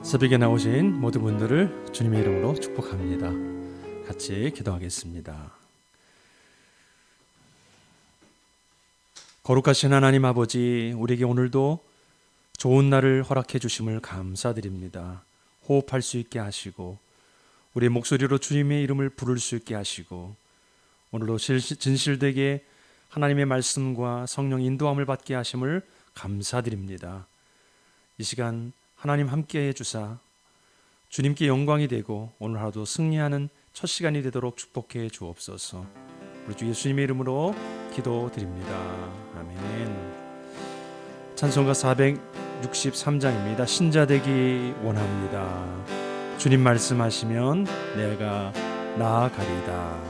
새벽에 나오신 모든 분들을 주님의 이름으로 축복합니다. 같이 기도하겠습니다. 거룩하신 하나님 아버지, 우리에게 오늘도 좋은 날을 허락해 주심을 감사드립니다. 호흡할 수 있게 하시고 우리의 목소리로 주님의 이름을 부를 수 있게 하시고 오늘도 진실되게 하나님의 말씀과 성령 인도함을 받게 하심을 감사드립니다. 이 시간 하나님 함께해 주사 주님께 영광이 되고 오늘 하루도 승리하는 첫 시간이 되도록 축복해 주옵소서. 우리 주 예수님의 이름으로 기도드립니다. 아멘. 찬송가 463장입니다. 신자 되기 원합니다. 주님 말씀하시면 내가 나아가리이다.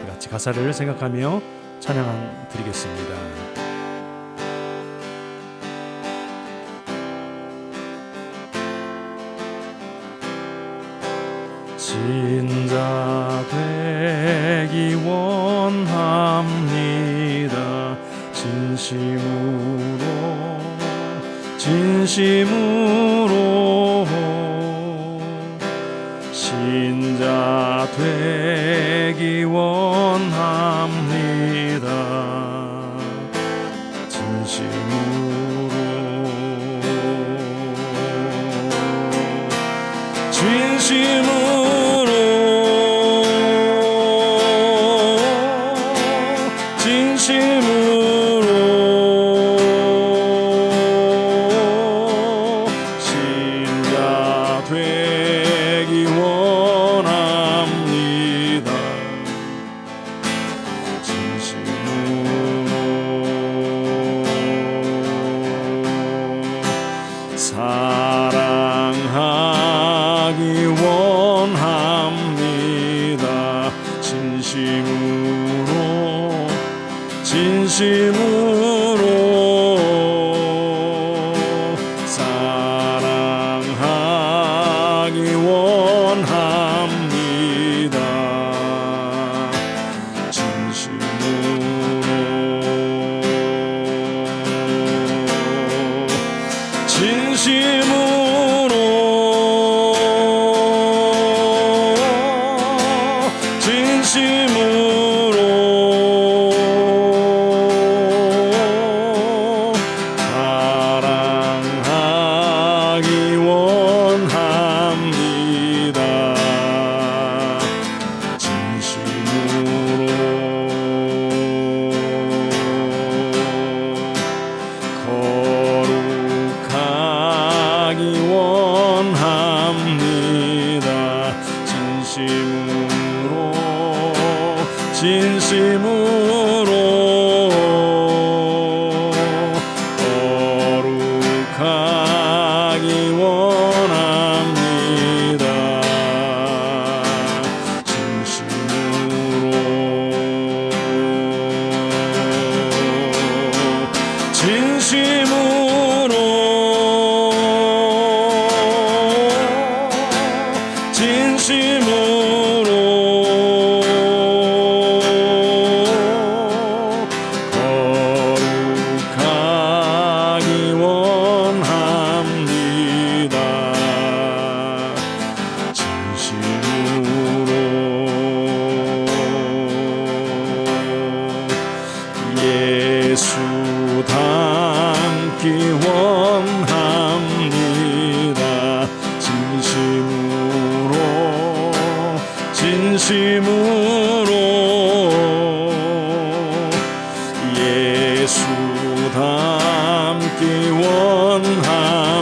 같이 가사를 생각하며 찬양 드리겠습니다. 신자 되기 원합니다. 진심으로 신자 되기 원합니다. 사랑하기 원합니다. 진심으로 사랑하기 원합니다. 진심으로 거룩하기 원합니다. 예수 닮기 원합니다. 진심으로 예수 닮기 원합니다.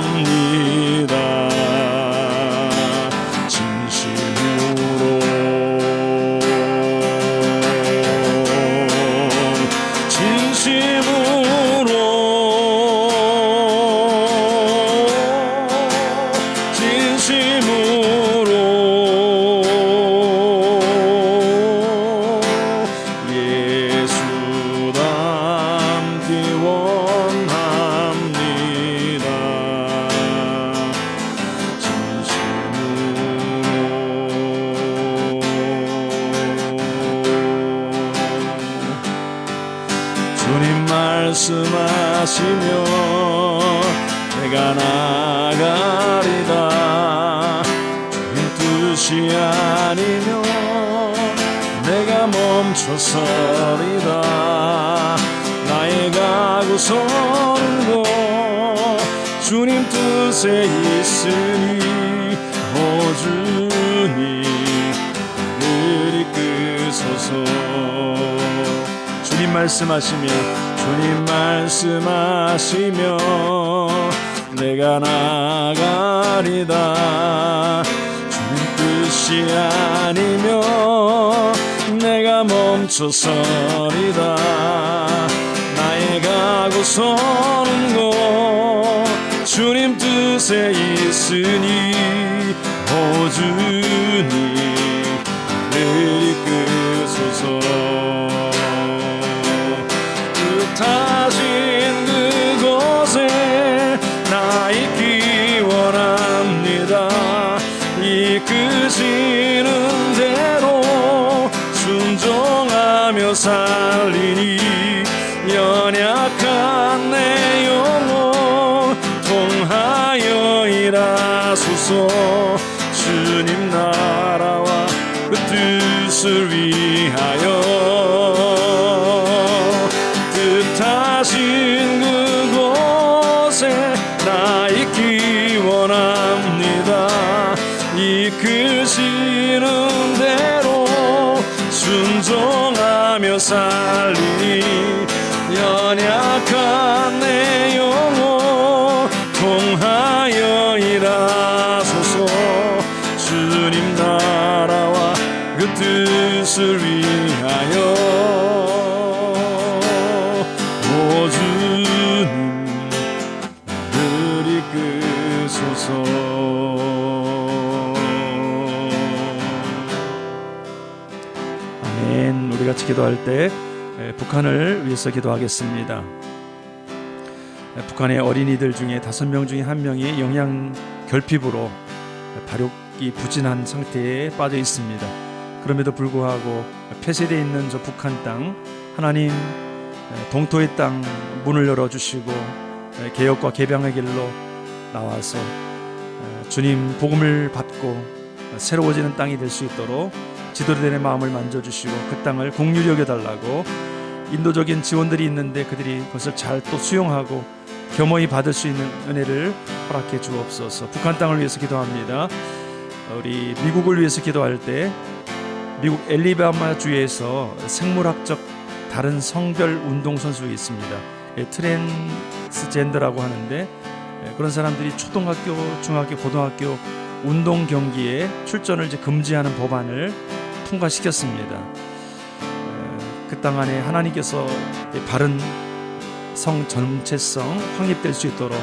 주님 말씀하시면 내가 나가리다. 주님 뜻이 아니면 내가 멈춰서리다. 나의 가고서는 곳 주님 뜻에 있으니 오 주님 나를 이끄소서. 주님 말씀하시며 내가 나가리다. 주님 뜻이 아니면 내가 멈춰서리다. 나의 가고서는 곳 주님 뜻에 있으니 오 주님 나를 이끄소서. 뜻하신 그곳에 나 있기 원합니다. 이끄시는 대로 순종하며 살리니 연약한 내 영혼 통하여 일하소서. 주님 나라와 그 뜻을 위하여 뜻하신 그곳에 나 있기 원합니다. 이끄시는 대로 순종하며 살리니 연약한 내 영혼 통하여 일하소서. 주님 나라와 그 뜻을 위하여 오 주님 나를 이끄소서. 아멘. 우리 같이 기도할 때 북한을 위해서 기도하겠습니다. 북한의 어린이들 중에 5명 중에 1명이 영양 결핍으로 발육이 부진한 상태에 빠져 있습니다. 그럼에도 불구하고 폐쇄되어 있는 저 북한 땅, 하나님 동토의 땅 문을 열어주시고 개혁과 개방의 길로 나와서 주님 복음을 받고 새로워지는 땅이 될 수 있도록 지도자들의 마음을 만져주시고 그 땅을 공유히 여겨달라고, 인도적인 지원들이 있는데 그들이 그것을 잘 또 수용하고 겸허히 받을 수 있는 은혜를 허락해 주옵소서. 북한 땅을 위해서 기도합니다. 우리 미국을 위해서 기도할 때 미국 엘리바마 주에서 생물학적 다른 성별 운동선수가 있습니다. 트랜스젠더라고 하는데 그런 사람들이 초등학교, 중학교, 고등학교 운동 경기에 출전을 이제 금지하는 법안을 통과시켰습니다. 그 땅 안에 하나님께서 바른 성 정체성 확립될 수 있도록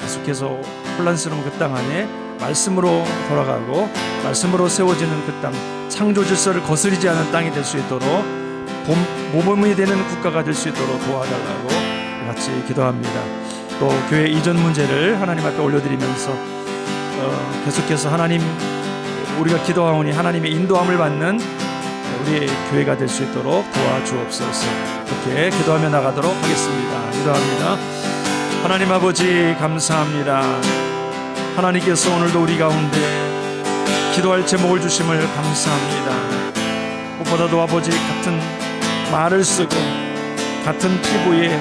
계속해서 혼란스러운 그 땅 안에 말씀으로 돌아가고 말씀으로 세워지는 그 땅, 창조 질서를 거스르지 않은 땅이 될 수 있도록 모범이 되는 국가가 될 수 있도록 도와달라고 같이 기도합니다. 또 교회 이전 문제를 하나님 앞에 올려드리면서 계속해서 하나님, 우리가 기도하오니 하나님의 인도함을 받는 우리의 교회가 될 수 있도록 도와주옵소서. 그렇게 기도하며 나가도록 하겠습니다. 기도합니다. 하나님 아버지 감사합니다. 하나님께서 오늘도 우리 가운데 기도할 제목을 주심을 감사합니다. 무엇보다도 아버지, 같은 말을 쓰고 같은 피부에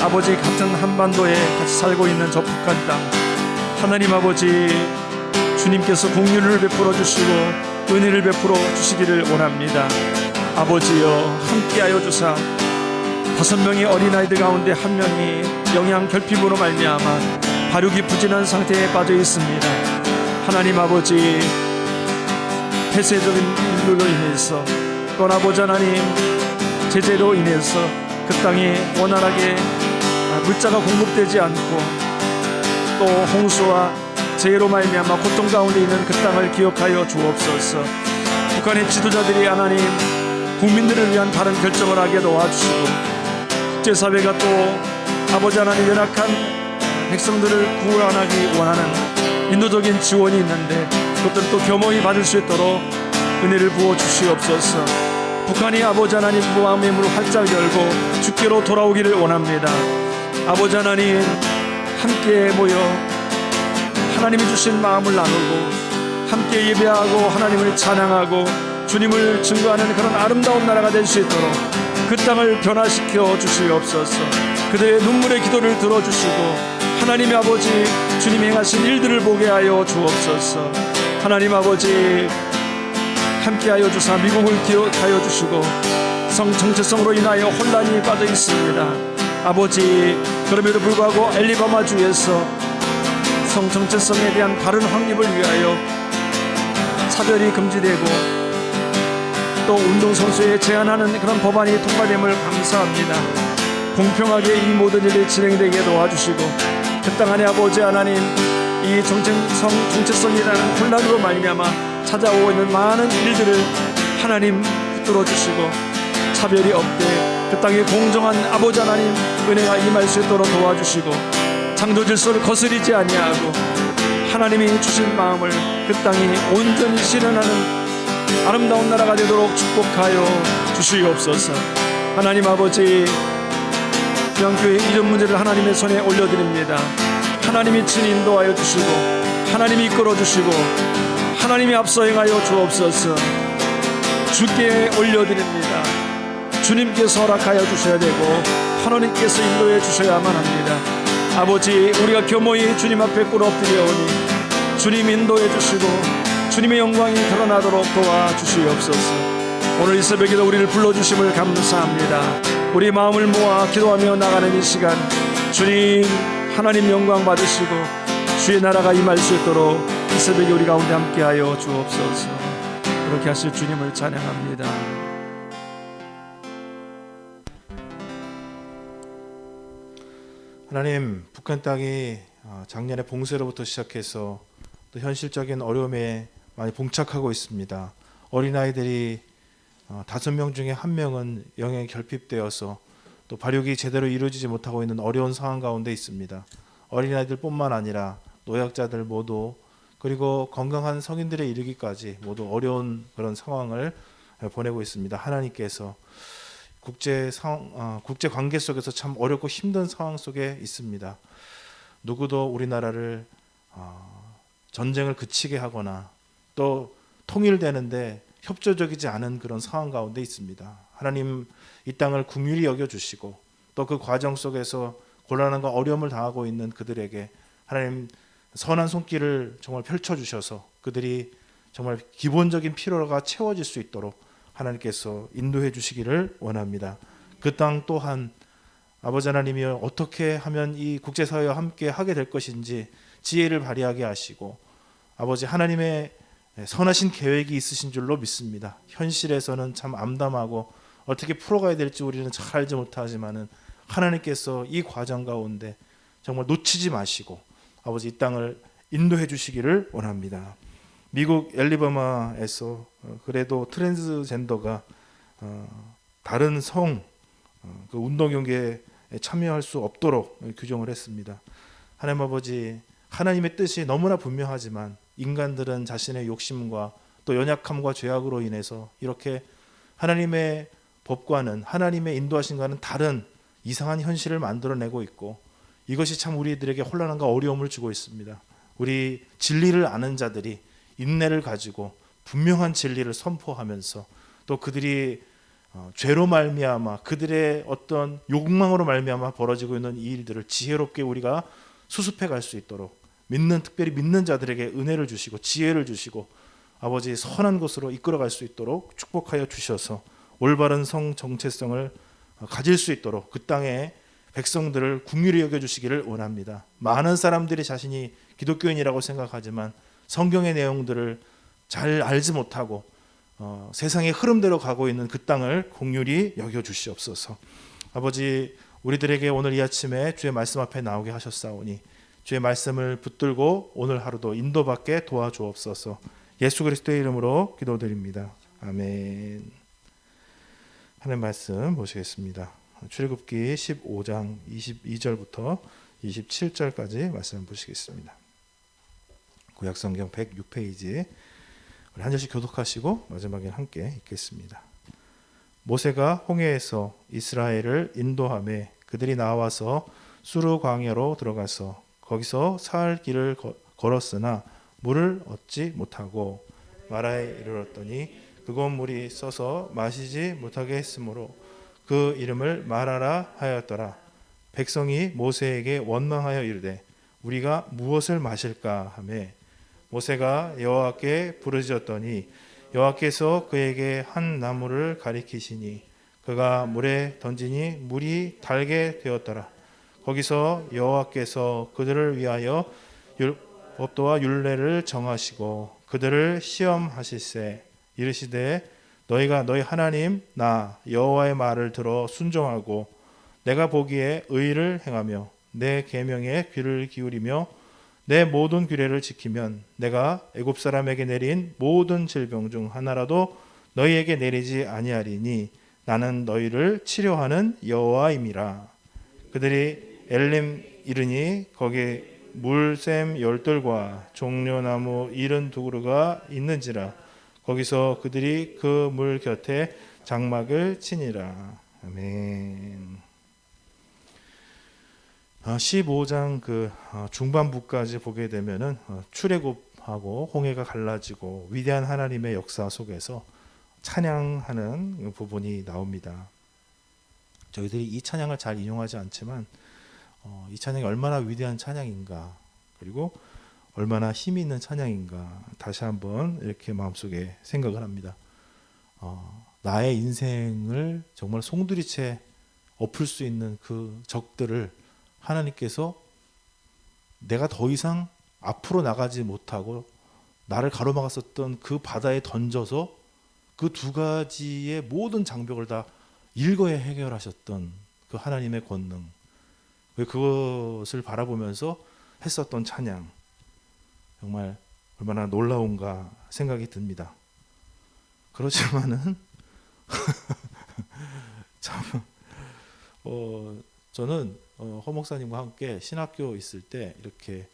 아버지 같은 한반도에 같이 살고 있는 저 북한 땅, 하나님 아버지 주님께서 공유를 베풀어 주시고 은혜를 베풀어 주시기를 원합니다. 아버지여 함께하여 주사 5명의 어린아이들 가운데 1명이 영양 결핍으로 말미암아 발육이 부진한 상태에 빠져 있습니다. 하나님 아버지, 폐쇄적인 일로 인해서 또 아버지 하나님 제재로 인해서 그 땅에 원활하게 물자가 공급되지 않고 또 홍수와 재해로 말미암아 고통 가운데 있는 그 땅을 기억하여 주옵소서. 북한의 지도자들이 하나님 국민들을 위한 바른 결정을 하게 도와주시고 국제사회가 또 아버지 하나님 연약한 백성들을 구원하기 원하는 인도적인 지원이 있는데 그것들을 또 겸허히 받을 수 있도록 은혜를 부어 주시옵소서. 북한이 아버지 하나님 마음의 문을 활짝 열고 주께로 돌아오기를 원합니다. 아버지 하나님 함께 모여 하나님이 주신 마음을 나누고 함께 예배하고 하나님을 찬양하고 주님을 증거하는 그런 아름다운 나라가 될 수 있도록 그 땅을 변화시켜 주시옵소서. 그들의 눈물의 기도를 들어주시고 하나님 아버지 주님이 행하신 일들을 보게 하여 주옵소서. 하나님 아버지 함께하여 주사 미국을 기억하여 주시고 성 정체성으로 인하여 혼란이 빠져 있습니다. 아버지 그럼에도 불구하고 앨리바마주에서 성 정체성에 대한 바른 확립을 위하여 차별이 금지되고 또 운동선수에 제한하는 그런 법안이 통과됨을 감사합니다. 공평하게 이 모든 일이 진행되게 도와주시고 그 땅 안에 아버지 하나님 이 정체성이라는 혼란으로 말미암아 찾아오고 있는 많은 일들을 하나님 붙들어 주시고 차별이 없게 그 땅에 공정한 아버지 하나님 은혜가 임할 수 있도록 도와주시고 창조 질서를 거스리지 아니하고 하나님이 주신 마음을 그 땅이 온전히 실현하는 아름다운 나라가 되도록 축복하여 주시옵소서. 하나님 아버지 주양교회 이전 문제를 하나님의 손에 올려드립니다. 하나님이 친히 인도하여 주시고 하나님이 이끌어 주시고 하나님이 앞서 행하여 주옵소서. 주께 올려드립니다. 주님께서 허락하여 주셔야 되고 하나님께서 인도해 주셔야만 합니다. 아버지 우리가 겸허히 주님 앞에 꿇어 엎드려오니 주님 인도해 주시고 주님의 영광이 드러나도록 도와주시옵소서. 오늘 이 새벽에도 우리를 불러주심을 감사합니다. 우리 마음을 모아 기도하며 나가는 이 시간 주님 하나님 영광 받으시고 주의 나라가 임할 수 있도록 이 새벽에 우리 가운데 함께하여 주옵소서. 그렇게 하실 주님을 찬양합니다. 하나님, 북한 땅이 작년에 봉쇄로부터 시작해서 또 현실적인 어려움에 많이 봉착하고 있습니다. 어린아이들이 5명 중에 1명은 영양이 결핍되어서 또 발육이 제대로 이루어지지 못하고 있는 어려운 상황 가운데 있습니다. 어린아이들뿐만 아니라 노약자들 모두 그리고 건강한 성인들에 이르기까지 모두 어려운 그런 상황을 보내고 있습니다. 하나님께서 국제 관계 속에서 참 어렵고 힘든 상황 속에 있습니다. 누구도 우리나라를 전쟁을 그치게 하거나 또 통일되는데 협조적이지 않은 그런 상황 가운데 있습니다. 하나님 이 땅을 긍휼히 여겨주시고 또 그 과정 속에서 곤란함과 어려움을 당하고 있는 그들에게 하나님 선한 손길을 정말 펼쳐주셔서 그들이 정말 기본적인 필요가 채워질 수 있도록 하나님께서 인도해 주시기를 원합니다. 그 땅 또한 아버지 하나님이 어떻게 하면 이 국제사회와 함께 하게 될 것인지 지혜를 발휘하게 하시고 아버지 하나님의 선하신 계획이 있으신 줄로 믿습니다. 현실에서는 참 암담하고 어떻게 풀어가야 될지 우리는 잘 알지 못하지만은 하나님께서 이 과정 가운데 정말 놓치지 마시고 아버지 이 땅을 인도해 주시기를 원합니다. 미국 앨리바마에서 그래도 트랜스젠더가 다른 성 그 운동 경기에 참여할 수 없도록 규정을 했습니다. 하나님 아버지 하나님의 뜻이 너무나 분명하지만 인간들은 자신의 욕심과 또 연약함과 죄악으로 인해서 이렇게 하나님의 법과는 하나님의 인도하신과는 다른 이상한 현실을 만들어내고 있고 이것이 참 우리들에게 혼란함과 어려움을 주고 있습니다. 우리 진리를 아는 자들이 인내를 가지고 분명한 진리를 선포하면서 또 그들이 죄로 말미암아 그들의 어떤 욕망으로 말미암아 벌어지고 있는 이 일들을 지혜롭게 우리가 수습해 갈 수 있도록 특별히 믿는 자들에게 은혜를 주시고 지혜를 주시고 아버지 선한 곳으로 이끌어갈 수 있도록 축복하여 주셔서 올바른 성 정체성을 가질 수 있도록 그 땅의 백성들을 긍휼히 여겨주시기를 원합니다. 많은 사람들이 자신이 기독교인이라고 생각하지만 성경의 내용들을 잘 알지 못하고 세상의 흐름대로 가고 있는 그 땅을 긍휼히 여겨주시옵소서. 아버지 우리들에게 오늘 이 아침에 주의 말씀 앞에 나오게 하셨사오니 주의 말씀을 붙들고 오늘 하루도 인도받게 도와주옵소서. 예수 그리스도의 이름으로 기도드립니다. 아멘. 하나님 말씀 보시겠습니다. 출애굽기 15장 22절부터 27절까지 말씀 보시겠습니다. 구약성경 106페이지 우리 한 절씩 교독하시고 마지막에 함께 읽겠습니다. 모세가 홍해에서 이스라엘을 인도하매 그들이 나와서 수르 광야로 들어가서 거기서 사할 길을 걸었으나 물을 얻지 못하고 마라에 이르렀더니 그곳 물이 써서 마시지 못하게 했으므로 그 이름을 마라라 하였더라. 백성이 모세에게 원망하여 이르되 우리가 무엇을 마실까 하매 모세가 여호와께 부르짖었더니 여호와께서 그에게 한 나무를 가리키시니 그가 물에 던지니 물이 달게 되었더라. 거기서 여호와께서 그들을 위하여 법도와 율례를 정하시고 그들을 시험하실세 이르시되 너희가 너희 하나님 나 여호와의 말을 들어 순종하고 내가 보기에 의를 행하며 내 계명에 귀를 기울이며 내 모든 규례를 지키면 내가 애굽 사람에게 내린 모든 질병 중 하나라도 너희에게 내리지 아니하리니 나는 너희를 치료하는 여호와임이라. 그들이 엘림 이르니 거기 물샘 열둘과 종려나무 72그루가 있는지라. 거기서 그들이 그 물 곁에 장막을 치니라. 아멘. 15장 그 중반부까지 보게 되면은 출애굽하고 홍해가 갈라지고 위대한 하나님의 역사 속에서 찬양하는 부분이 나옵니다. 저희들이 이 찬양을 잘 인용하지 않지만 이 찬양이 얼마나 위대한 찬양인가, 그리고 얼마나 힘이 있는 찬양인가 다시 한번 이렇게 마음속에 생각을 합니다. 나의 인생을 정말 송두리째 엎을 수 있는 그 적들을 하나님께서 내가 더 이상 앞으로 나가지 못하고 나를 가로막았었던 그 바다에 던져서 그 두 가지의 모든 장벽을 다 일거에 해결하셨던 그 하나님의 권능, 그것을 바라보면서 했었던 찬양, 정말 얼마나 놀라운가 생각이 듭니다. 그렇지만은 참 저는 허 목사님과 함께 신학교 있을 때 이렇게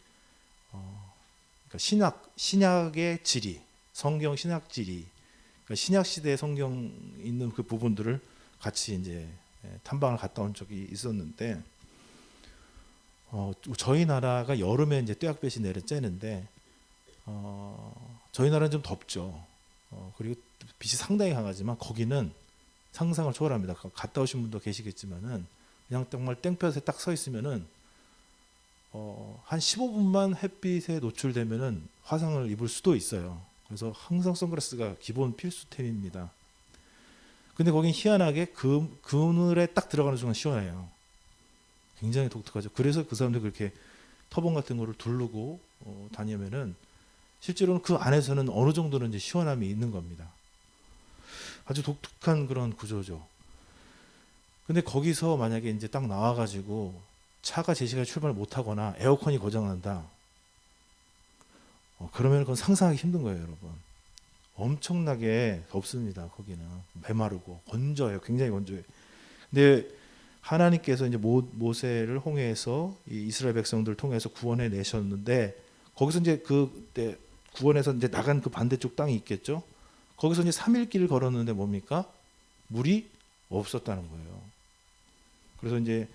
그러니까 신약의 지리, 성경 신학 지리, 그러니까 신약 시대의 성경 있는 그 부분들을 같이 이제 탐방을 갔다 온 적이 있었는데, 저희 나라가 여름에 이제 떼약볕이 내려쬐는데 저희 나라는 좀 덥죠. 그리고 빛이 상당히 강하지만 거기는 상상을 초월합니다. 갔다 오신 분도 계시겠지만은 그냥 정말 땡볕에 딱 서 있으면은 한 15분만 햇빛에 노출되면은 화상을 입을 수도 있어요. 그래서 항상 선글라스가 기본 필수템입니다. 근데 거긴 희한하게 그늘에 딱 들어가는 순간 시원해요. 굉장히 독특하죠. 그래서 그 사람들 그렇게 터벅 같은 거를 두르고 다니면은 실제로는 그 안에서는 어느 정도는 이제 시원함이 있는 겁니다. 아주 독특한 그런 구조죠. 근데 거기서 만약에 이제 딱 나와가지고 차가 제 시간에 출발 못하거나 에어컨이 고장난다. 그러면 그건 상상하기 힘든 거예요, 여러분. 엄청나게 덥습니다. 거기는 메마르고 건조해요. 굉장히 건조해요. 근데 하나님께서 이제 모세를 홍해에서 이 이스라엘 백성들을 통해서 구원해 내셨는데, 거기서 이제 그때 구원해서 이제 나간 그 반대쪽 땅이 있겠죠. 거기서 이제 3일 길을 걸었는데 뭡니까? 물이 없었다는 거예요. 그래서 이제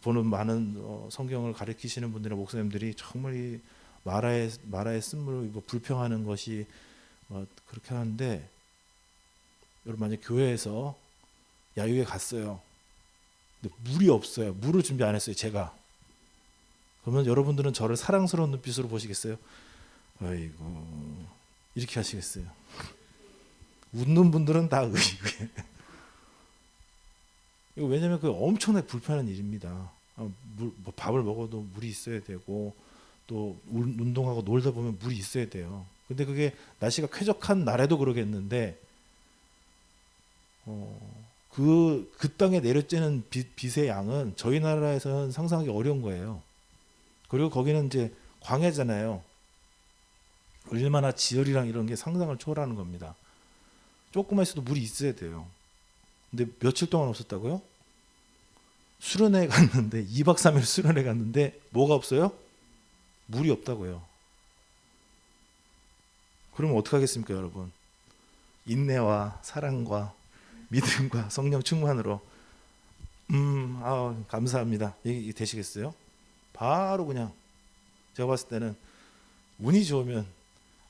보는 많은 성경을 가르치시는 분들이나 목사님들이 정말 이 마라의 쓴물을 불평하는 것이 그렇게 하는데, 여러분 만약 교회에서 야유회 갔어요. 근데 물이 없어요. 물을 준비 안 했어요, 제가. 그러면 여러분들은 저를 사랑스러운 눈빛으로 보시겠어요? 아이고, 이렇게 하시겠어요? 웃는 분들은 다 의외. 왜냐하면 그 엄청나게 불편한 일입니다. 뭐 밥을 먹어도 물이 있어야 되고, 또 운동하고 놀다 보면 물이 있어야 돼요. 근데 그게 날씨가 쾌적한 날에도 그러겠는데, 그 땅에 내려쬐는 빛의 양은 저희 나라에서는 상상하기 어려운 거예요. 그리고 거기는 이제 광야잖아요. 얼마나 지열이랑 이런 게 상상을 초월하는 겁니다. 조금만 있어도 물이 있어야 돼요. 근데 며칠 동안 없었다고요? 수련회 갔는데 2박 3일 수련회 갔는데 뭐가 없어요? 물이 없다고요. 그러면 어떻게 하겠습니까, 여러분? 인내와 사랑과 믿음과 성령 충만으로 감사합니다. 이게 되시겠어요? 바로 그냥 제가 봤을 때는 운이 좋으면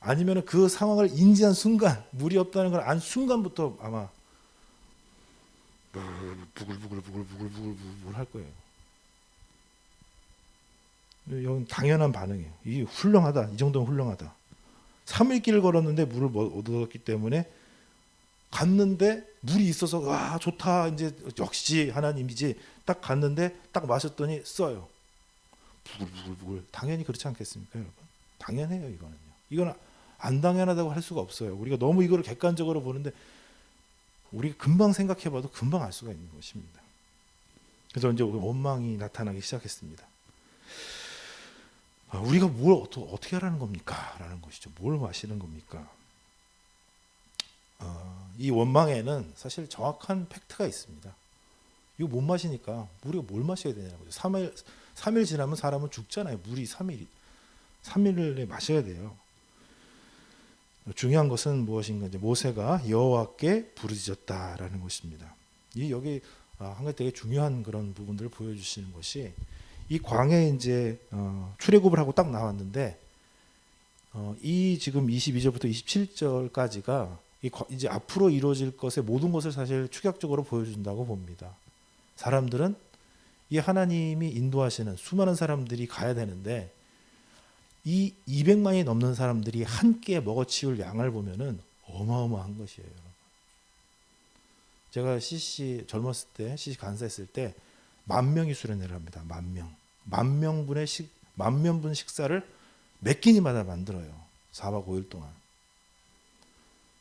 아니면 그 상황을 인지한 순간 물이 없다는 걸 안 순간부터 아마 부글부글 할 거예요. 이건 당연한 반응이에요. 이게 훌륭하다. 이 정도면 훌륭하다. 3일 길을 걸었는데 물을 얻었기 때문에 갔는데 물이 있어서 와 좋다 이제 역시 하나님이지 딱 갔는데 딱 마셨더니 써요. 부글부글. 당연히 그렇지 않겠습니까, 여러분? 당연해요, 이거는요. 이건 안 당연하다고 할 수가 없어요. 우리가 너무 이거를 객관적으로 보는데 우리가 금방 생각해봐도 금방 알 수가 있는 것입니다. 그래서 이제 원망이 나타나기 시작했습니다. 우리가 뭘 어떻게 하라는 겁니까? 라는 것이죠. 뭘 마시는 겁니까? 이 원망에는 사실 정확한 팩트가 있습니다. 이거 못 마시니까 우리가 뭘 마셔야 되냐는 거죠. 3일 지나면 사람은 죽잖아요. 물이 3일에 마셔야 돼요. 중요한 것은 무엇인가? 이제 모세가 여호와께 부르짖었다라는 것입니다. 여기 한 가지 되게 중요한 그런 부분들을 보여주시는 것이 이 광야에 이제 출애굽을 하고 딱 나왔는데 이 지금 22절부터 27절까지가 이제 앞으로 이루어질 것의 모든 것을 사실 축약적으로 보여준다고 봅니다. 사람들은 이 하나님이 인도하시는 수많은 사람들이 가야 되는데 이 200만이 넘는 사람들이 한 끼에 먹어치울 양을 보면은 어마어마한 것이에요, 여러분. 제가 CC 젊었을 때, CC 간사했을 때 10,000명이 수련회를 합니다. 10,000명. 10,000분 식사를 몇 끼니마다 만들어요. 4박 5일 동안.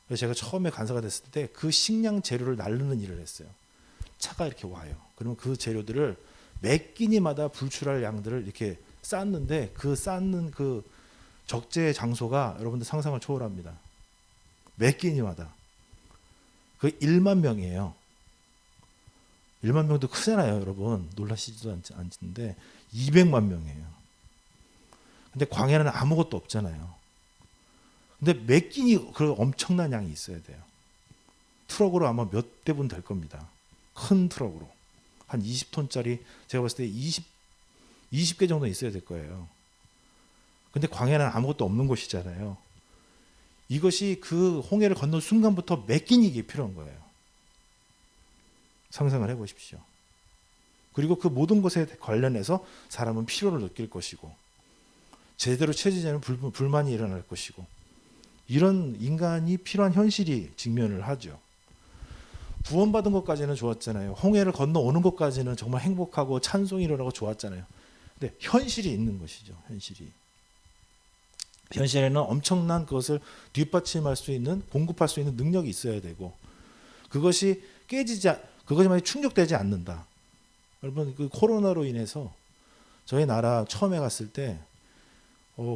그래서 제가 처음에 간사가 됐을 때 그 식량 재료를 나르는 일을 했어요. 차가 이렇게 와요. 그러면 그 재료들을 몇 끼니마다 불출할 양들을 이렇게 쌓는데 그 쌓는 그 적재 장소가 여러분들 상상을 초월합니다. 몇 끼니마다. 그 1만 명이에요. 1만 명도 크잖아요, 여러분. 놀라시지도 않는데 200만 명이에요. 근데 광야는 아무것도 없잖아요. 근데 몇 끼니 그 엄청난 양이 있어야 돼요. 트럭으로 아마 몇 대분 될 겁니다. 큰 트럭으로. 한 20톤짜리 제가 봤을 때 20개 정도 있어야 될 거예요. 근데 광야는 아무것도 없는 곳이잖아요. 이것이 그 홍해를 건넌 순간부터 몇 끼니가 필요한 거예요. 상상을 해보십시오. 그리고 그 모든 것에 관련해서 사람은 피로를 느낄 것이고 제대로 채지지 않으면 불만이 일어날 것이고 이런 인간이 필요한 현실이 직면을 하죠. 구원받은 것까지는 좋았잖아요. 홍해를 건너오는 것까지는 정말 행복하고 찬송이 일어나고 좋았잖아요. 근데 현실이 있는 것이죠. 현실에는 엄청난 그것을 뒷받침할 수 있는, 공급할 수 있는 능력이 있어야 되고 그것이 그것이 만약 충족되지 않는다. 여러분 그 코로나로 인해서 저희 나라 처음에 갔을 때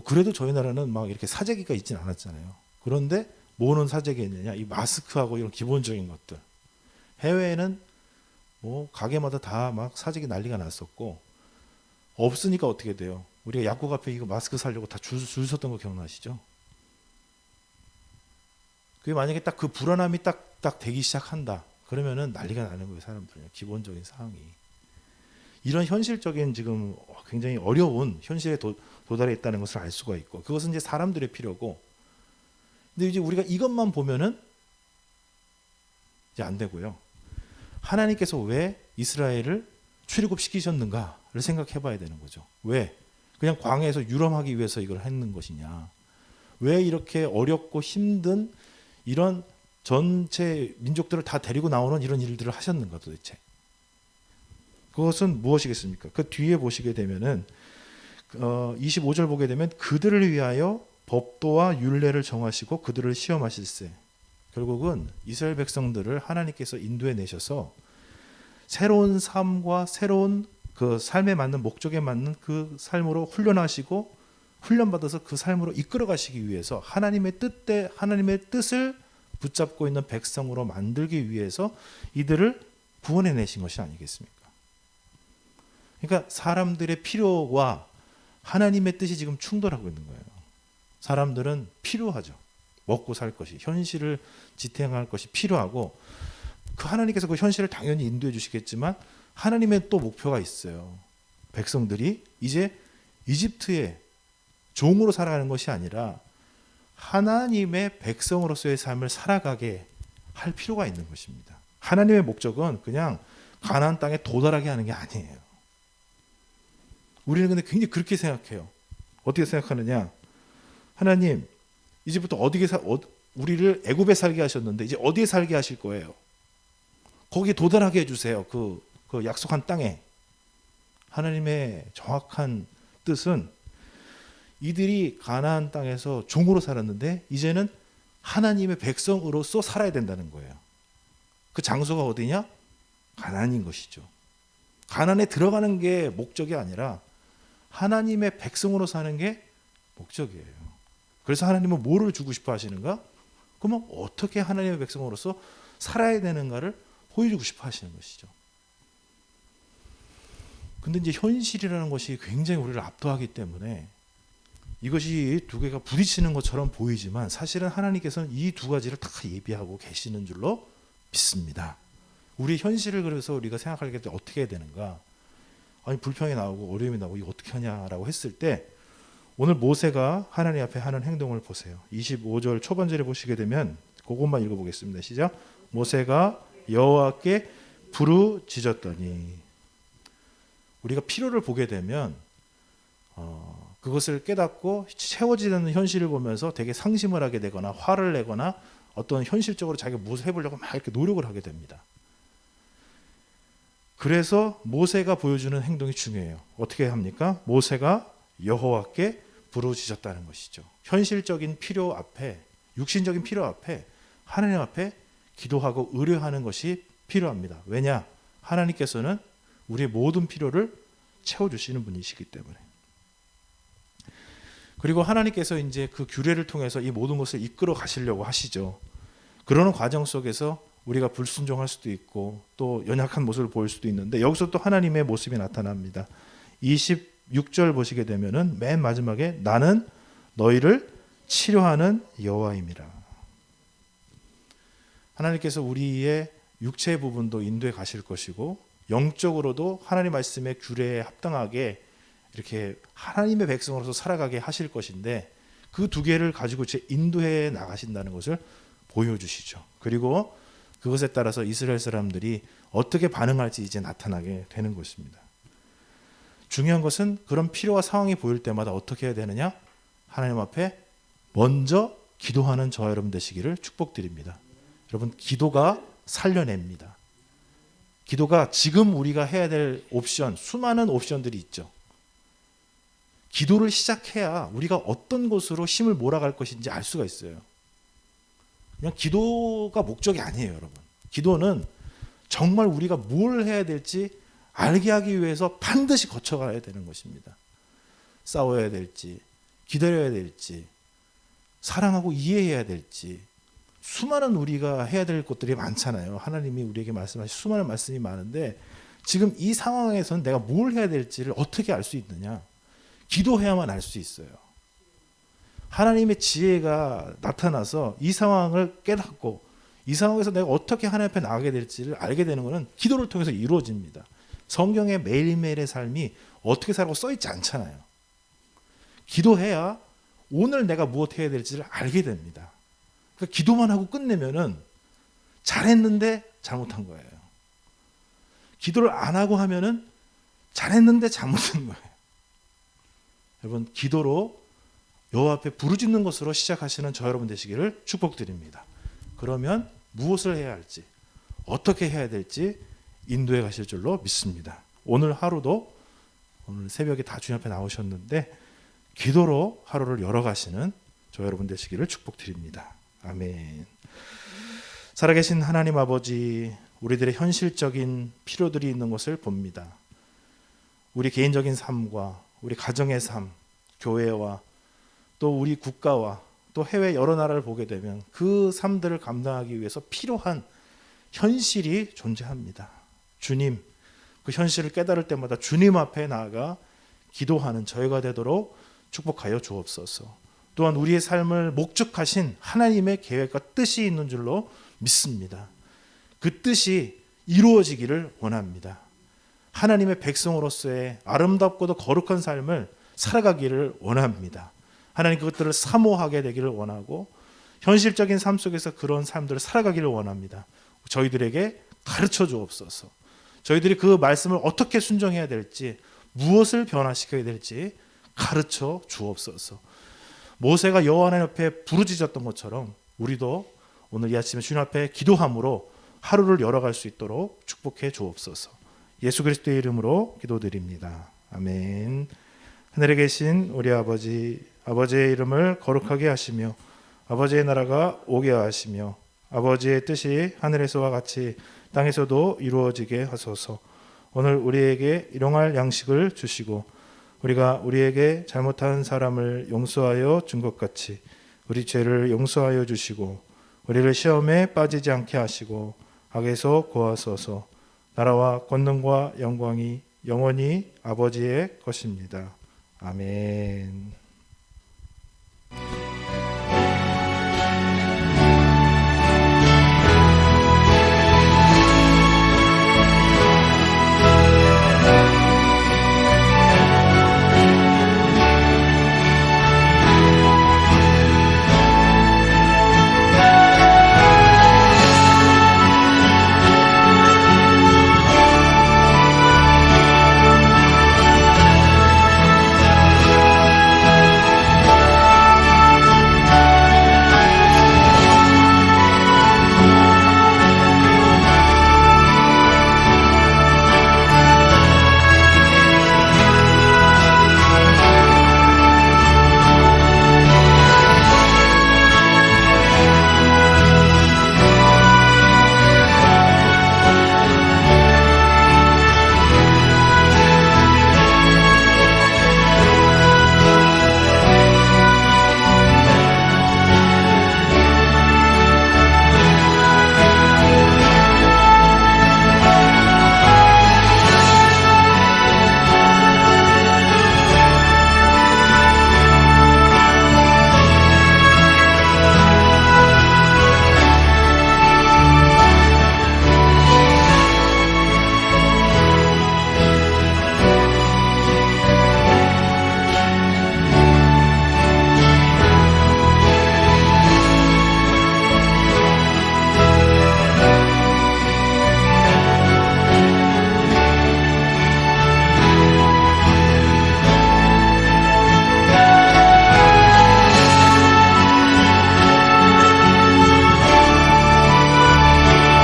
그래도 저희 나라는 막 이렇게 사재기가 있진 않았잖아요. 그런데 뭐는 사재기가 있느냐? 이 마스크하고 이런 기본적인 것들. 해외에는 뭐 가게마다 다 막 사재기 난리가 났었고 없으니까 어떻게 돼요? 우리가 약국 앞에 이거 마스크 사려고 다 줄 섰던 거 기억나시죠? 그게 만약에 딱 그 불안함이 딱 되기 시작한다. 그러면은 난리가 나는 거예요, 사람들은. 기본적인 사항이. 이런 현실적인 지금 굉장히 어려운 현실에 도달해 있다는 것을 알 수가 있고 그것은 이제 사람들의 필요고 근데 이제 우리가 이것만 보면은 이제 안 되고요. 하나님께서 왜 이스라엘을 출애굽시키셨는가를 생각해 봐야 되는 거죠. 왜? 그냥 광야에서 유람하기 위해서 이걸 했는 것이냐. 왜 이렇게 어렵고 힘든 이런 전체 민족들을 다 데리고 나오는 이런 일들을 하셨는가 도대체. 그것은 무엇이겠습니까? 그 뒤에 보시게 되면은 25절 보게 되면 그들을 위하여 법도와 율례를 정하시고 그들을 시험하실세. 결국은 이스라엘 백성들을 하나님께서 인도해 내셔서 새로운 삶과 새로운 그 삶에 맞는 목적에 맞는 그 삶으로 훈련하시고 훈련받아서 그 삶으로 이끌어 가시기 위해서 하나님의 뜻을 붙잡고 있는 백성으로 만들기 위해서 이들을 구원해 내신 것이 아니겠습니까? 그러니까 사람들의 필요와 하나님의 뜻이 지금 충돌하고 있는 거예요. 사람들은 필요하죠. 먹고 살 것이, 현실을 지탱할 것이 필요하고 그 하나님께서 그 현실을 당연히 인도해 주시겠지만 하나님의 또 목표가 있어요. 백성들이 이제 이집트에 종으로 살아가는 것이 아니라 하나님의 백성으로서의 삶을 살아가게 할 필요가 있는 것입니다. 하나님의 목적은 그냥 가나안 땅에 도달하게 하는 게 아니에요. 우리는 근데 굉장히 그렇게 생각해요. 어떻게 생각하느냐? 하나님, 이제부터 우리를 애굽에 살게 하셨는데 이제 어디에 살게 하실 거예요? 거기에 도달하게 해주세요. 그 약속한 땅에. 하나님의 정확한 뜻은 이들이 가나안 땅에서 종으로 살았는데 이제는 하나님의 백성으로서 살아야 된다는 거예요. 그 장소가 어디냐? 가나안인 것이죠. 가나안에 들어가는 게 목적이 아니라 하나님의 백성으로 사는 게 목적이에요. 그래서 하나님은 뭐를 주고 싶어 하시는가? 그러면 어떻게 하나님의 백성으로서 살아야 되는가를 보여주고 싶어 하시는 것이죠. 근데 이제 현실이라는 것이 굉장히 우리를 압도하기 때문에 이것이 두 개가 부딪히는 것처럼 보이지만 사실은 하나님께서는 이 두 가지를 다 예비하고 계시는 줄로 믿습니다. 우리 현실을 그래서 우리가 생각할 때 어떻게 해야 되는가? 아니 불평이 나오고 어려움이 나오고 이거 어떻게 하냐라고 했을 때 오늘 모세가 하나님 앞에 하는 행동을 보세요. 25절 초반절에 보시게 되면 그것만 읽어보겠습니다. 시작. 모세가 여호와께 부르짖었더니 우리가 필요를 보게 되면 그것을 깨닫고 채워지는 현실을 보면서 되게 상심을 하게 되거나 화를 내거나 어떤 현실적으로 자기가 무엇을 해보려고 막 이렇게 노력을 하게 됩니다. 그래서 모세가 보여주는 행동이 중요해요. 어떻게 합니까? 모세가 여호와께 부르짖었다는 것이죠. 현실적인 필요 앞에, 육신적인 필요 앞에 하나님 앞에 기도하고 의뢰하는 것이 필요합니다. 왜냐? 하나님께서는 우리의 모든 필요를 채워주시는 분이시기 때문에. 그리고 하나님께서 이제 그 규례를 통해서 이 모든 것을 이끌어 가시려고 하시죠. 그러는 과정 속에서 우리가 불순종할 수도 있고 또 연약한 모습을 보일 수도 있는데 여기서 또 하나님의 모습이 나타납니다. 26절 보시게 되면은 맨 마지막에 나는 너희를 치료하는 여호와임이라. 하나님께서 우리의 육체의 부분도 인도해 가실 것이고 영적으로도 하나님 말씀의 규례에 합당하게 이렇게 하나님의 백성으로서 살아가게 하실 것인데 그 두 개를 가지고 이제 인도해 나가신다는 것을 보여주시죠. 그리고 그것에 따라서 이스라엘 사람들이 어떻게 반응할지 이제 나타나게 되는 것입니다. 중요한 것은 그런 필요와 상황이 보일 때마다 어떻게 해야 되느냐? 하나님 앞에 먼저 기도하는 저와 여러분 되시기를 축복드립니다. 여러분 기도가 살려냅니다. 기도가 지금 우리가 해야 될 옵션, 수많은 옵션들이 있죠. 기도를 시작해야 우리가 어떤 곳으로 힘을 몰아갈 것인지 알 수가 있어요. 그냥 기도가 목적이 아니에요, 여러분. 기도는 정말 우리가 뭘 해야 될지 알게 하기 위해서 반드시 거쳐가야 되는 것입니다. 싸워야 될지, 기다려야 될지, 사랑하고 이해해야 될지, 수많은 우리가 해야 될 것들이 많잖아요. 하나님이 우리에게 말씀하신 수많은 말씀이 많은데 지금 이 상황에서는 내가 뭘 해야 될지를 어떻게 알 수 있느냐? 기도해야만 알 수 있어요. 하나님의 지혜가 나타나서 이 상황을 깨닫고 이 상황에서 내가 어떻게 하나님 앞에 나가게 될지를 알게 되는 것은 기도를 통해서 이루어집니다. 성경의 매일매일의 삶이 어떻게 살고 써있지 않잖아요. 기도해야 오늘 내가 무엇 해야 될지를 알게 됩니다. 그러니까 기도만 하고 끝내면은 잘했는데 잘못한 거예요. 기도를 안 하고 하면은 잘했는데 잘못한 거예요. 여러분 기도로 여호와 앞에 부르짖는 것으로 시작하시는 저 여러분 되시기를 축복드립니다. 그러면 무엇을 해야 할지 어떻게 해야 될지 인도해 가실 줄로 믿습니다. 오늘 하루도 오늘 새벽에 다 주님 앞에 나오셨는데 기도로 하루를 열어가시는 저 여러분 되시기를 축복드립니다. 아멘. 살아계신 하나님 아버지, 우리들의 현실적인 필요들이 있는 것을 봅니다. 우리 개인적인 삶과 우리 가정의 삶, 교회와 또 우리 국가와 또 해외 여러 나라를 보게 되면 그 삶들을 감당하기 위해서 필요한 현실이 존재합니다. 주님, 그 현실을 깨달을 때마다 주님 앞에 나아가 기도하는 저희가 되도록 축복하여 주옵소서. 또한 우리의 삶을 목적하신 하나님의 계획과 뜻이 있는 줄로 믿습니다. 그 뜻이 이루어지기를 원합니다. 하나님의 백성으로서의 아름답고도 거룩한 삶을 살아가기를 원합니다. 하나님 그것들을 사모하게 되기를 원하고 현실적인 삶 속에서 그런 삶들을 살아가기를 원합니다. 저희들에게 가르쳐 주옵소서. 저희들이 그 말씀을 어떻게 순종해야 될지, 무엇을 변화시켜야 될지 가르쳐 주옵소서. 모세가 여호와 하나님 앞에 부르짖었던 것처럼 우리도 오늘 이 아침에 주님 앞에 기도함으로 하루를 열어갈 수 있도록 축복해 주옵소서. 예수 그리스도의 이름으로 기도드립니다. 아멘. 하늘에 계신 우리 아버지, 아버지의 이름을 거룩하게 하시며 아버지의 나라가 오게 하시며 아버지의 뜻이 하늘에서와 같이 땅에서도 이루어지게 하소서. 오늘 우리에게 일용할 양식을 주시고 우리가 우리에게 잘못한 사람을 용서하여 준 것 같이 우리 죄를 용서하여 주시고 우리를 시험에 빠지지 않게 하시고 악에서 구하소서. 나라와 권능과 영광이 영원히 아버지의 것입니다. 아멘.